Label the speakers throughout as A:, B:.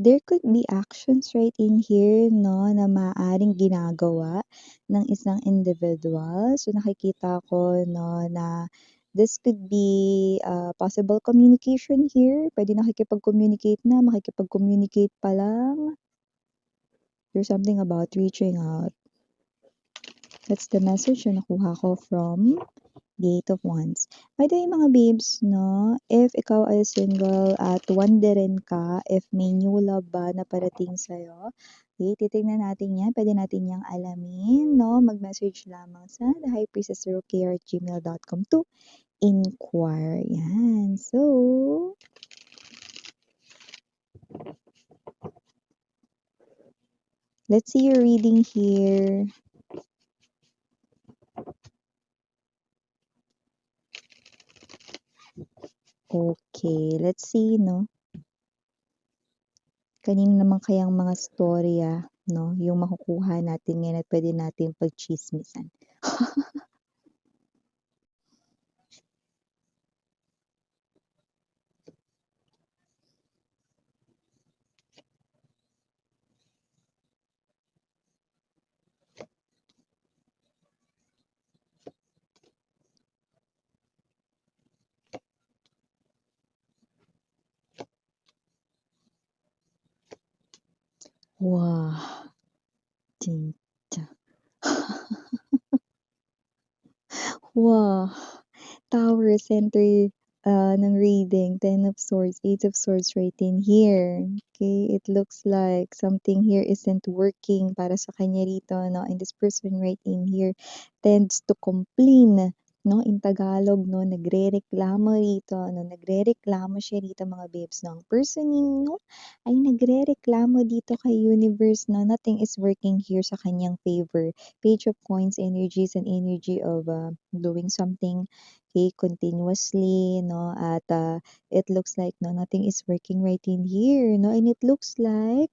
A: there could be actions right in here, no, na maaaring ginagawa ng isang individual. So, nakikita ko, no, na this could be possible communication here. Pwede nakikipag-communicate na, makikipag-communicate pa lang. There's something about reaching out. That's the message na nakuha ko from Eight of Wands. By the way, mga babes, no, if ikaw ay single at wondering ka if may new love ba na parating sa'yo, okay, titignan natin yan. Pwede natin yang alamin, no? Mag-message lamang sa thehighpriestess0k@gmail.com to inquire. Yan. So, let's see your reading here. Okay, let's see, no? Kanino naman kayang mga storya, no, yung makukuha natin ngayon at pwede natin pagtsismisan. Wow, 진짜. Wow, Tower center ng reading, Ten of Swords, Eight of Swords right in here. Okay, it looks like something here isn't working para sa kanya rito, no? And this person right in here tends to complain, no? In Tagalog, no? Nagrereklamo rito, no? Nagrereklamo siya rito, mga babes, no? Ang person ninyo ay nagrereklamo dito kay universe, no? Nothing is working here sa kanyang favor. Page of Coins energies and energy of doing something, okay, continuously, no, at it looks like, no, nothing is working right in here, no, and it looks like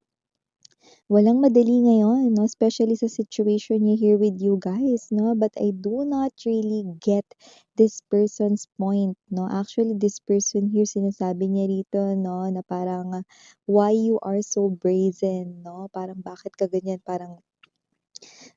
A: walang madali ngayon, no, especially sa situation niya here with you guys, no, but I do not really get this person's point, no. Actually, this person here, sinasabi niya rito, no, na parang why you are so brazen, no, parang bakit ka ganyan, parang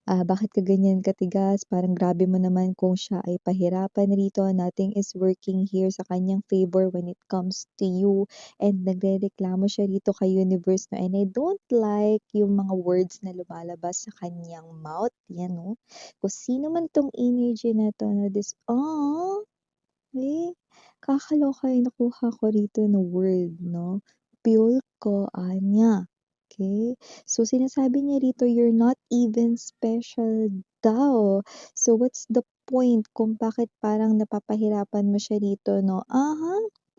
A: bakit ka ganyan katigas, parang grabe mo naman kung siya ay pahirapan rito, nothing is working here sa kanyang favor when it comes to you, and nagrereklamo siya rito kay universe, no, and I don't like yung mga words na lumalabas sa kanyang mouth, yan, no, kung sino man tong energy na to, na this, kakaloka yung nakuha ko rito na word, no, pure ko, anya. Okay? So, sinasabi niya rito, you're not even special daw. So, what's the point kung bakit parang napapahirapan mo siya rito, no?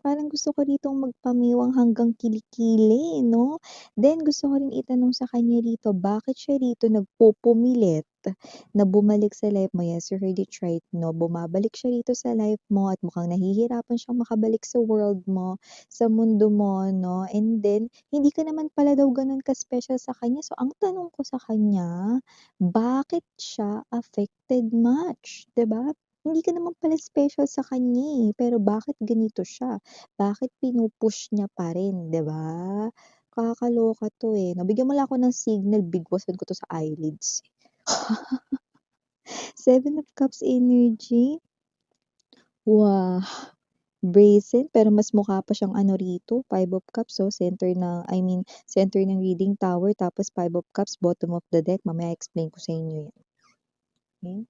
A: Parang gusto ko ritong magpamiwang hanggang kilikili, no? Then, gusto ko rin itanong sa kanya rito, bakit siya rito nagpupumilit na bumalik sa life mo? Yes, you heard it right, no? Bumabalik siya rito sa life mo at mukhang nahihirapan siyang makabalik sa world mo, sa mundo mo, no? And then, hindi ka naman pala daw gano'n ka-special sa kanya. So, ang tanong ko sa kanya, bakit siya affected much, 'di ba? Hindi ka naman pala special sa kanya, pero bakit ganito siya? Bakit pinu-push niya pa rin, 'di ba? Kakaloka 'to, eh, 'no? Bigyan mo lang ako ng signal, bigwasan ko 'to sa eyelids. Seven of Cups energy. Wow, brazen, pero mas mukha pa siyang ano rito, Five of Cups, so center na, I mean, center ng reading tower, tapos Five of Cups, bottom of the deck. Mamaya explain ko sa inyo yan. Okay?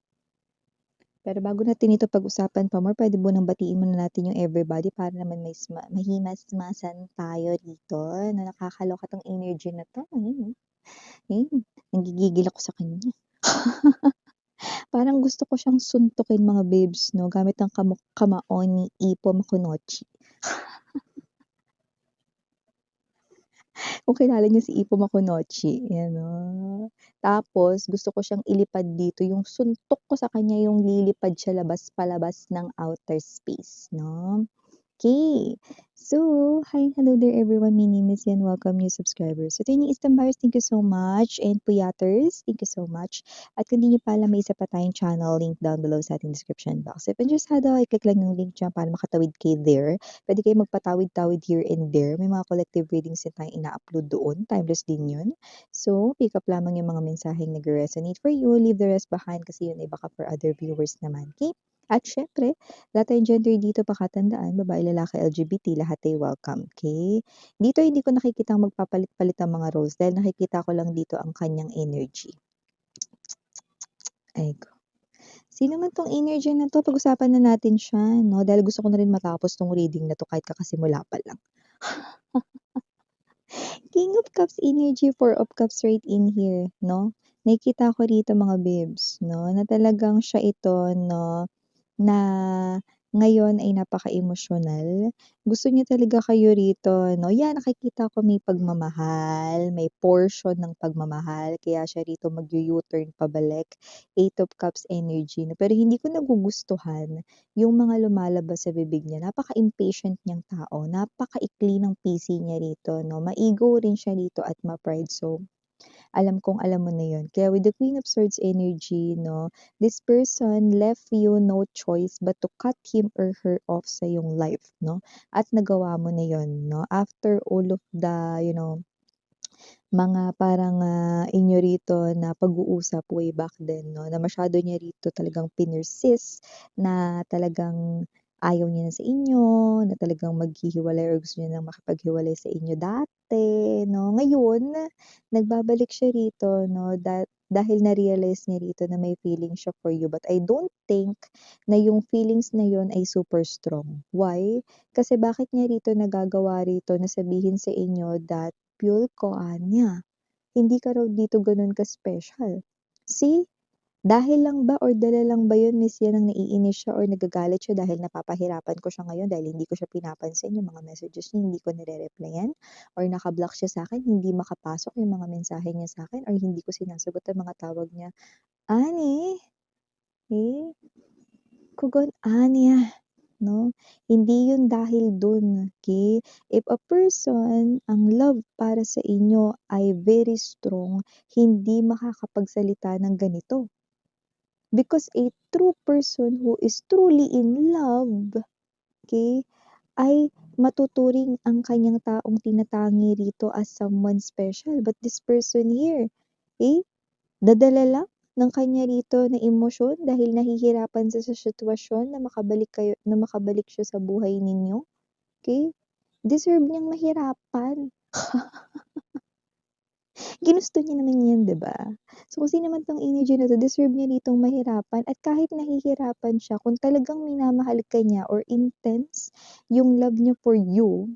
A: Pero bago natin ito pag-usapan pa more, pwede mo nang batiin muna natin yung everybody para naman may mahimasmasan tayo dito, na nakakaloka tong energy na to. Ayun, nanggigigil ako sa kanya. Parang gusto ko siyang suntukin, mga babes, no, gamit ang kamao ni Ippo Makunochi. Kung kilala niyo si Ippo Makunochi, yan, no. Tapos gusto ko siyang ilipad dito, yung suntok ko sa kanya yung lilipad siya labas palabas ng outer space, no. Okay. So, hi, hello there everyone. My name is Yan. Welcome new subscribers. So, Training Istambars, thank you so much. And Puyaters, thank you so much. At kung di nyo pa alam, may isa pa tayong channel, link down below sa ating description box. If interesado, i-click lang yung link dyan para makatawid kayo there. Pwede kayo magpatawid-tawid here and there. May mga collective readings din tayong ina-upload doon. Timeless din yun. So, pick up lamang yung mga mensaheng nag-resonate for you. Leave the rest behind kasi yun ay baka for other viewers naman. Okay? At syempre, lahat tayong gender dito pakatandaan, babae, lalaki, LGBT, lahat ay welcome, okay? Dito hindi ko nakikitang magpapalit-palit ang mga roles dahil nakikita ko lang dito ang kanyang energy. Ay ko. Sino man tong energy na to, pag-usapan na natin siya, no? Dahil gusto ko na rin matapos tong reading na to kahit kakasimula pa lang. King of Cups energy, Four of Cups right in here, no? Nakikita ko rito mga babes, no? Na talagang siya ito, no? Na ngayon ay napaka-emosyonal. Gusto niya talaga kayo rito, no? Yan, nakikita ko may pagmamahal, may portion ng pagmamahal, kaya siya rito mag-u-turn pabalik. Eight of Cups energy. No? Pero hindi ko nagugustuhan yung mga lumalabas sa bibig niya. Napaka-impatient niyang tao. Napaka-ikli ng PC niya rito, no? Maigo rin siya rito at ma-pride. So, alam kong alam mo na yun. Kaya with the Queen of Swords energy, no, this person left you no choice but to cut him or her off sa yung life, no? At nagawa mo na yun, no? After all of the, mga parang inyo rito na pag-uusap way back then, no? Na masyado niya rito talagang pinersist na talagang ayaw niya na sa inyo, na talagang maghihiwalay or gusto niya nang makipaghiwalay sa inyo dati, no? Ngayon, nagbabalik siya rito, no? Dahil na-realize niya rito na may feeling siya for you. But I don't think na yung feelings na yun ay super strong. Why? Kasi bakit niya rito nagagawa rito na sabihin sa inyo that Pure ko, Anya. Hindi ka raw dito ganun ka-special. See? Dahil lang ba or dala lang ba yun, Miss Yan, ang naiinis siya or nagagalit siya dahil napapahirapan ko siya ngayon dahil hindi ko siya pinapansin yung mga messages niya, hindi ko nire-replyan or nakablock siya sa akin, hindi makapasok yung mga mensahe niya sa akin or hindi ko sinasagot ang mga tawag niya. Ani? Eh? Kugon, Anya. No? Hindi yun dahil dun, okay? If a person, ang love para sa inyo ay very strong, hindi makakapagsalita ng ganito. Because a true person who is truly in love, okay, ay matuturing ang kanyang taong tinatangi rito as someone special. But this person here, okay, dadala lang ng kanya rito na emosyon dahil nahihirapan siya sa sitwasyon na makabalik siya sa buhay ninyo. Okay? Deserve niyang mahirapan. Ginusto niya naman 'yan, 'di ba? So, kung sino man 'tong energy na 'to, deserve niya ditong mahirapan at kahit nahihirapan siya, kung talagang minamahal ka niya or intense yung love niya for you,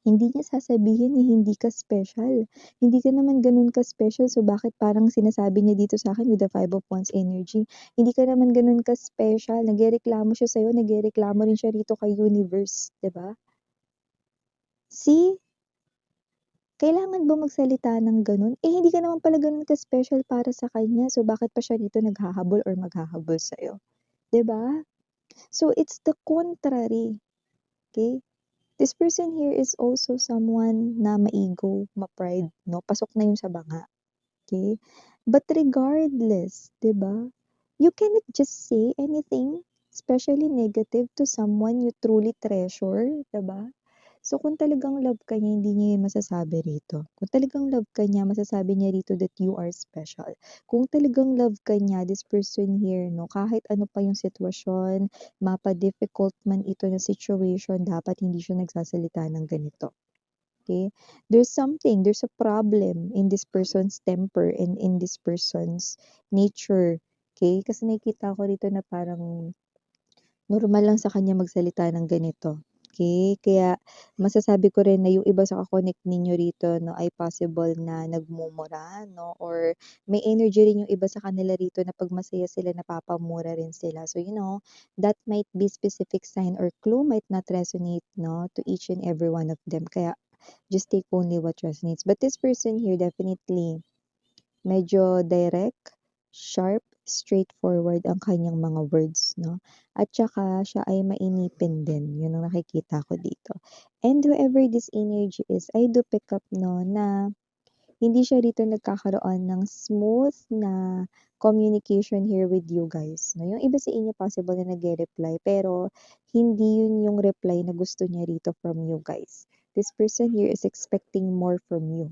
A: hindi niya sasabihin na hindi ka special. Hindi ka naman gano'n ka-special, so bakit parang sinasabi niya dito sa'kin with the Five of Wands energy, hindi ka naman gano'n ka-special, nagrereklamo siya sa'yo, nagrereklamo rin siya rito kay universe, 'di ba? See? Kailangan ba magsalita ng gano'n? Eh, hindi ka naman pala gano'n ka-special para sa kanya, so bakit pa siya dito naghahabol or maghahabol sa'yo, 'di ba? So, it's the contrary, okay? This person here is also someone na ma-ego, ma-pride, 'no? Pasok na 'yun sa banga, okay? But regardless, 'di ba? You cannot just say anything, especially negative to someone you truly treasure, 'di ba? So, kung talagang love ka niya, hindi niya yun masasabi rito. Kung talagang love ka niya, masasabi niya rito that you are special. Kung talagang love ka niya, this person here, no, kahit ano pa yung sitwasyon, mapa-difficult man ito na situation, dapat hindi siya nagsasalita ng ganito. Okay? There's a problem in this person's temper and in this person's nature. Okay? Kasi nakikita ko rito na parang normal lang sa kanya magsalita ng ganito. Okay? Kaya masasabi ko rin na yung iba sa ka-connect ninyo rito, no, ay possible na nagmumura, no, or may energy rin yung iba sa kanila rito na pag masaya sila, napapamura rin sila. So, that might be specific sign or clue might not resonate, no, to each and every one of them. Kaya just take only what resonates. But this person here, definitely, medyo direct, sharp, straightforward ang kanyang mga words, no? At saka siya ay mainipin din, yun ang nakikita ko dito. And whoever this energy is, I do pick up, no, na hindi siya rito nagkakaroon ng smooth na communication here with you guys, no? Yung iba sa inyo possible na nagre-reply, pero hindi yun yung reply na gusto niya rito from you guys. This person here is expecting more from you.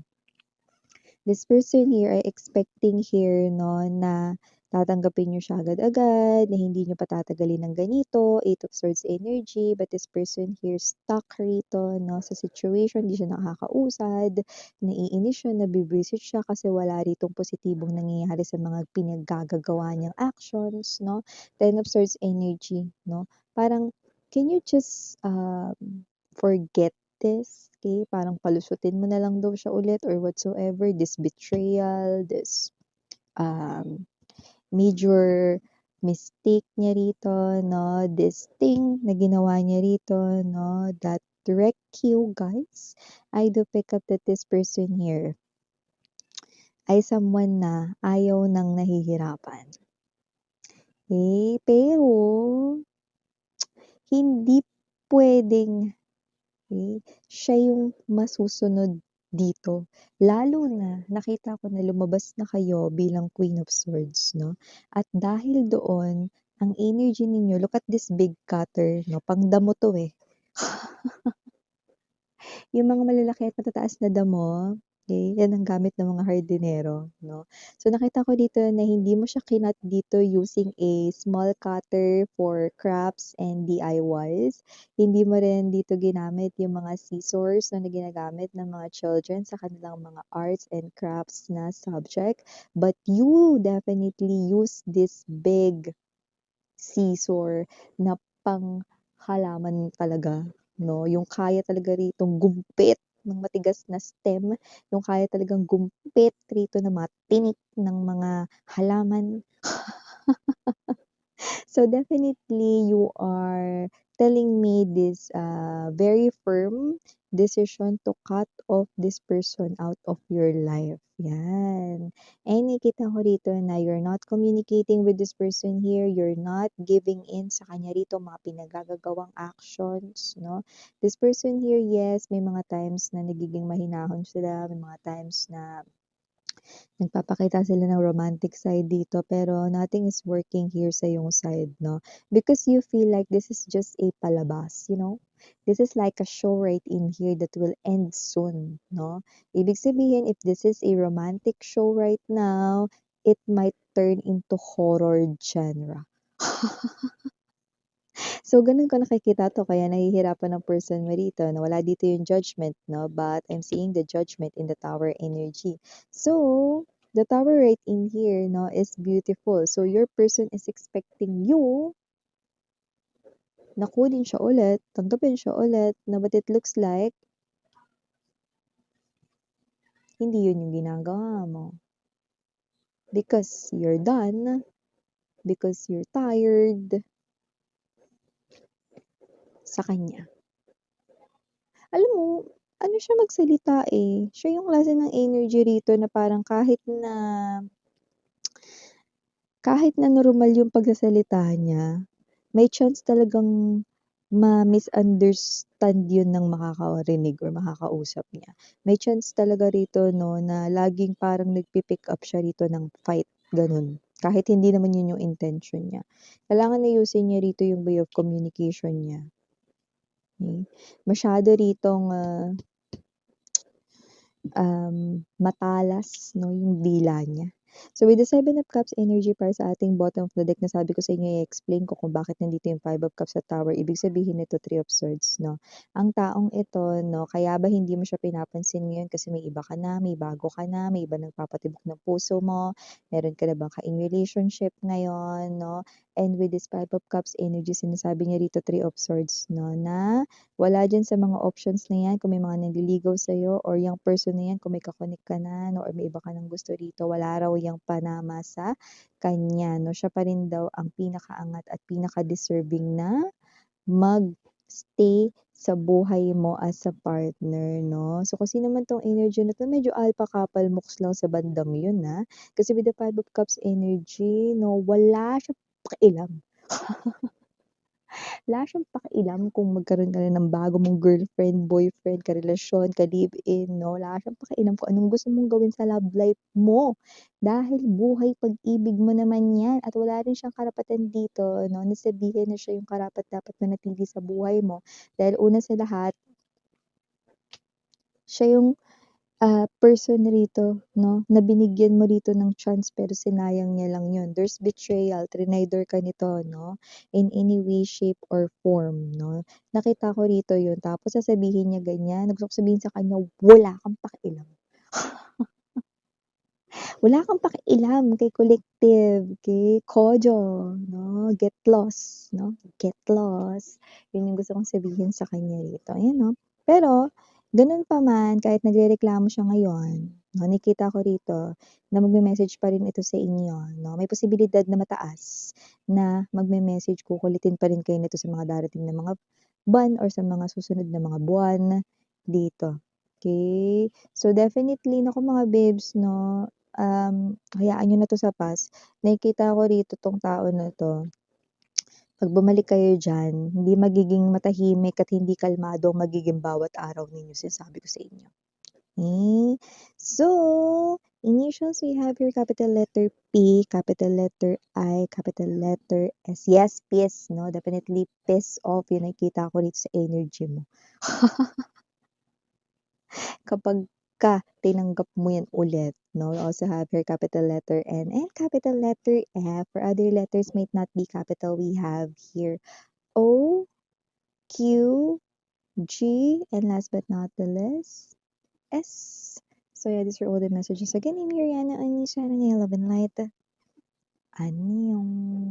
A: This person here ay expecting here, no, na tatanggapin niyo siya agad-agad, na hindi niyo patatagalin ng ganito, Eight of Swords energy, but this person here stuck rito, no, sa situation, hindi siya nakakausad, naiinis siya, nabibwisit siya kasi wala ritong positibong nangyayari sa mga pinaggagawa niyang actions, no. Ten of Swords energy, no. Parang, can you just forget this, okay? Parang palusutin mo na lang daw siya ulit or whatsoever, this betrayal, this major mistake niya rito, no? This thing na ginawa niya rito, no? That wreck you, guys. I do pick up that this person here ay someone na ayaw nang nahihirapan. Pero hindi pwedeng siya yung masusunod dito. Lalo na nakita ko na lumabas na kayo bilang Queen of Swords, no? At dahil doon, ang energy ninyo, look at this big cutter, no? Pangdamo to eh. Yung mga malalaki at matataas na damo, okay, yan ang gamit ng mga hardinero, no? So nakita ko dito na hindi mo siya kinat dito using a small cutter for crafts and DIYs. Hindi mo rin dito ginamit yung mga scissors na ginagamit ng mga children sa kanilang mga arts and crafts na subject. But you definitely use this big scissor na pang halaman talaga, no? Yung kaya talaga ritong gumpit ng matigas na stem, yung kaya talagang gumpit rito na matinik ng mga halaman. So definitely you are telling me this very firm decision to cut off this person out of your life. Yan. And nakita ko rito na you're not communicating with this person here. You're not giving in sa kanya rito mga pinagagawang actions, no? This person here, yes, may mga times na nagiging mahinahon sila, may mga times na nagpapakita sila ng romantic side dito, pero nothing is working here sa yung side, no? Because you feel like this is just a palabas, you know? This is like a show right in here that will end soon, no? Ibig sabihin, if this is a romantic show right now, it might turn into horror genre. So, ganun ko nakikita 'to kaya nahihirapan ang person mo rito na wala dito yung judgment, 'no? But I'm seeing the judgment in the Tower energy. So, the Tower right in here, 'no, is beautiful. So, your person is expecting you na kunin siya ulit, tanggapin siya ulit, na but it looks like hindi yun yung ginagawa mo. Because you're done, because you're tired sa kanya. Alam mo, ano siya magsalita eh. Siya yung klase ng energy rito na parang kahit na normal yung pagsasalita niya, may chance talagang ma-misunderstand yun ng makakarinig or makakausap niya. May chance talaga rito, no, na laging parang nagpi-pick up siya rito ng fight, ganun. Kahit hindi naman yun yung intention niya. Kailangan na ayusin niya rito yung way of communication niya. Okay? Masyado ritong matalas, no, yung dila niya. So, with the Seven of Cups energy para sa ating bottom of the deck, nasabi ko sa inyo, i-explain ko kung bakit nandito yung Five of Cups sa Tower. Ibig sabihin nito, Three of Swords, no? Ang taong ito, no, kaya ba hindi mo siya pinapansin ngayon kasi may iba ka na, may bago ka na, may iba nagpapatibok ng puso mo, meron ka na bang ka-in relationship ngayon, no? And with this Five of Cups energy, sinasabi niya rito, Three of Swords, no, na wala dyan sa mga options na yan, kung may mga nanliligaw sa'yo or yung person na yan, kung may kakonek ka na, no, or may iba ka ng gusto rito, wala raw yung panama sa kanya, no. Siya pa rin daw ang pinakaangat at pinaka-deserving na mag stay sa buhay mo as a partner, 'no? So, kung sino man 'tong energy na 'to, medyo alpha couple mooks lang sa bandang yun, Kasi with the Five of Cups energy, 'no, wala siyang pakialam. Wala siyang pakialam kung magkaroon ka na ng bago mong girlfriend, boyfriend, karelasyon, ka-live-in, 'no? Wala siyang pakialam kung anong gusto mong gawin sa love life mo. Dahil buhay pag-ibig mo naman 'yan at wala rin siyang karapatan dito, 'no, na sabihin na siya yung karapat-dapat manatili sa buhay mo. Dahil una sa lahat, siya yung person rito, 'no, na binigyan mo rito ng chance pero sinayang niya lang yun. There's betrayal, trinaydor ka nito, 'no, in any way, shape, or form, 'no. Nakita ko rito yun tapos sasabihin niya ganyan, gusto ko sabihin sa kanya, wala kang pakialam. Wala kang pakialam kay collective, kay Kojo, 'no, get lost, 'no, get lost. Yun yung gusto kong sabihin sa kanya rito, ayan 'no. Pero ganun pa man, kahit nagrereklamo siya ngayon, 'no, nakikita ko rito na magme-message pa rin ito sa inyo, 'no. May posibilidad na mataas na magme-message, kukulitin pa rin kayo nito sa mga darating na mga buwan or sa mga susunod na mga buwan dito, okey? So definitely naku mga babes 'no, hayaan niyo na 'to sa past. Nakikita ko rito 'tong tao na 'to, 'pag bumalik kayo diyan, hindi magiging matahimik at hindi kalmado ang magiging bawat araw ninyo, sinasabi ko sa inyo. Eh, so, initials we have here capital letter P, capital letter I, capital letter S. Yes, peace, 'no, definitely piss off yung nakikita ko rito sa energy mo. Kapagka tinanggap mo yan ulit, 'no? We also have here capital letter N and capital letter F. For other letters might not be capital, we have here O, Q, G, and last but not the least, S. So yeah, these are all the messages. Again, I'm Mariana Anisha ng Love and Light. Annyeong.